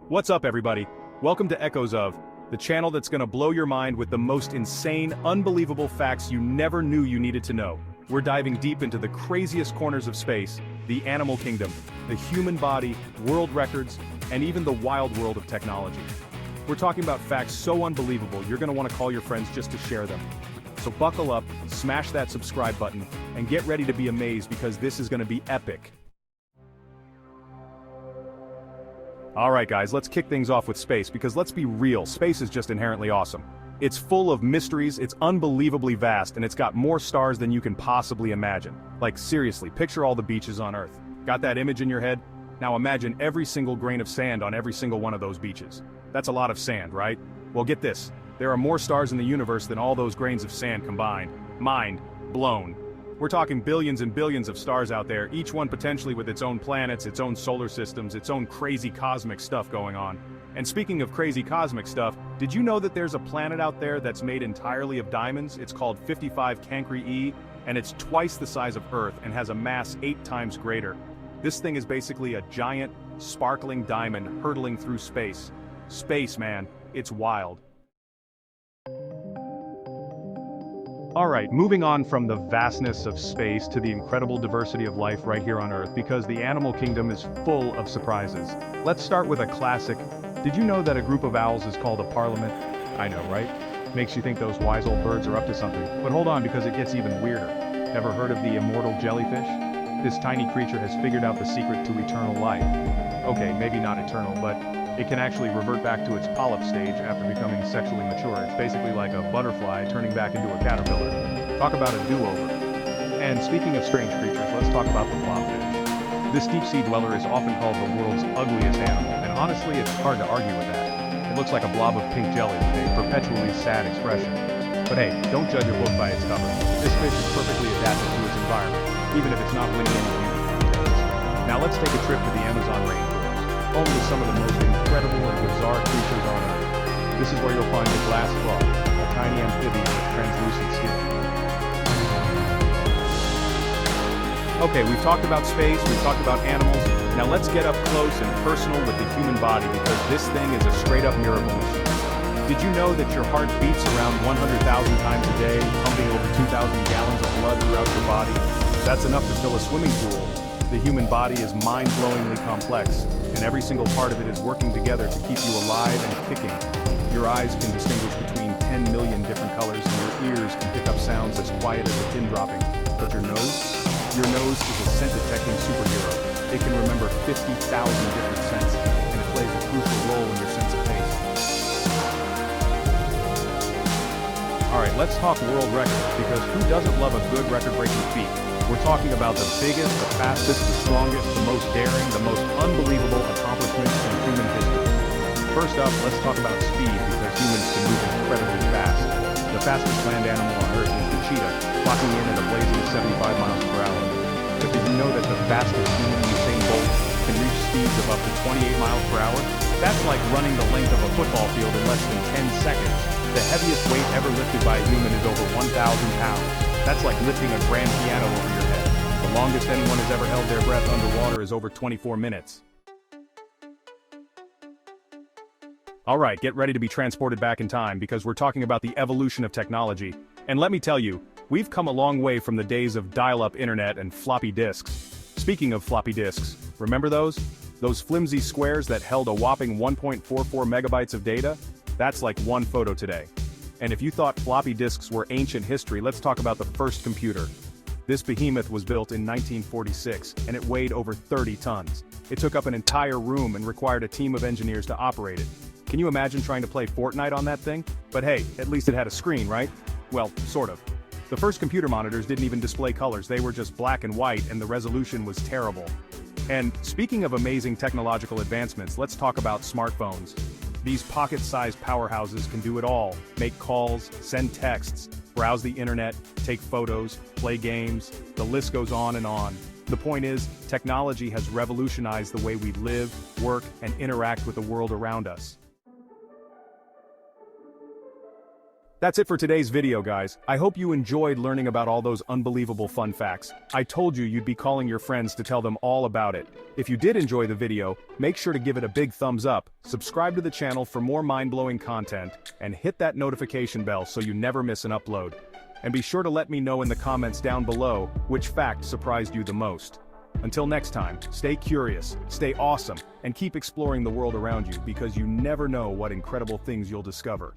What's up, everybody? Welcome to Echoes of, the channel that's gonna blow your mind with the most insane, unbelievable facts you never knew you needed to know. We're diving deep into the craziest corners of space, the animal kingdom, the human body, world records, and even the wild world of technology. We're talking about facts so unbelievable you're gonna want to call your friends just to share them. So buckle up, smash that subscribe button, and get ready to be amazed because this is gonna be epic. Alright guys, let's kick things off with space because let's be real, space is just inherently awesome. It's full of mysteries, it's unbelievably vast, and it's got more stars than you can possibly imagine. Like seriously, picture all the beaches on Earth. Got that image in your head? Now imagine every single grain of sand on every single one of those beaches. That's a lot of sand, right? Well, get this. There are more stars in the universe than all those grains of sand combined. Mind blown. We're talking billions and billions of stars out there, each one potentially with its own planets, its own solar systems, its own crazy cosmic stuff going on. And speaking of crazy cosmic stuff, did you know that there's a planet out there that's made entirely of diamonds? It's called 55 Cancri E, and it's twice the size of Earth and has a mass 8 times greater. This thing is basically a giant, sparkling diamond hurtling through space. Space, man, it's wild. Alright, moving on from the vastness of space to the incredible diversity of life right here on Earth because the animal kingdom is full of surprises. Let's start with a classic. Did you know that a group of owls is called a parliament? I know, right? Makes you think those wise old birds are up to something. But hold on because it gets even weirder. Ever heard of the immortal jellyfish? This tiny creature has figured out the secret to eternal life. Okay, maybe not eternal, but it can actually revert back to its polyp stage after becoming sexually mature. It's basically like a butterfly turning back into a caterpillar. Talk about a do-over. And speaking of strange creatures, let's talk about the blobfish. This deep-sea dweller is often called the world's ugliest animal, and honestly, it's hard to argue with that. It looks like a blob of pink jelly with a perpetually sad expression. But hey, don't judge a book by its cover. This fish is perfectly adapted to its environment, even if it's not winning any beauty contests. Now let's take a trip to the Amazon rainforest, home to some of the most incredible and bizarre creatures on Earth. This is where you'll find the glass frog, a tiny amphibian with translucent skin. Okay, we've talked about space, we've talked about animals, now let's get up close and personal with the human body because this thing is a straight-up miracle machine. Did you know that your heart beats around 100,000 times a day, pumping over 2,000 gallons of blood throughout your body? That's enough to fill a swimming pool. The human body is mind-blowingly complex, and every single part of it is working together to keep you alive and kicking. Your eyes can distinguish between 10 million different colors, and your ears can pick up sounds as quiet as a pin dropping. But your nose? Your nose is a scent-detecting superhero. It can remember 50,000 different scents, and it plays a crucial role in your sense of taste. Alright, let's talk world records, because who doesn't love a good record-breaking feat? We're talking about the biggest, the fastest, the strongest, the most daring, the most unbelievable accomplishments in human history. First up, let's talk about speed, because humans can move incredibly fast. The fastest land animal on Earth is the cheetah, clocking in at a blazing 75 miles per hour. But did you know that the fastest human, Usain Bolt, can reach speeds of up to 28 miles per hour? That's like running the length of a football field in less than 10 seconds. The heaviest weight ever lifted by a human is over 1,000 pounds. That's like lifting a grand piano over your head. The longest anyone has ever held their breath underwater is over 24 minutes. Alright, get ready to be transported back in time because we're talking about the evolution of technology. And let me tell you, we've come a long way from the days of dial-up internet and floppy disks. Speaking of floppy disks, remember those? Those flimsy squares that held a whopping 1.44 megabytes of data? That's like one photo today. And if you thought floppy disks were ancient history, let's talk about the first computer. This behemoth was built in 1946, and it weighed over 30 tons. It took up an entire room and required a team of engineers to operate it. Can you imagine trying to play Fortnite on that thing? But hey, at least it had a screen, right? Well, sort of. The first computer monitors didn't even display colors, they were just black and white, and the resolution was terrible. And speaking of amazing technological advancements, let's talk about smartphones. These pocket-sized powerhouses can do it all: make calls, send texts, browse the internet, take photos, play games, the list goes on and on. The point is, technology has revolutionized the way we live, work, and interact with the world around us. That's it for today's video, guys. I hope you enjoyed learning about all those unbelievable fun facts. I told you you'd be calling your friends to tell them all about it. If you did enjoy the video, make sure to give it a big thumbs up, subscribe to the channel for more mind-blowing content, and hit that notification bell so you never miss an upload. And be sure to let me know in the comments down below which fact surprised you the most. Until next time, stay curious, stay awesome, and keep exploring the world around you because you never know what incredible things you'll discover.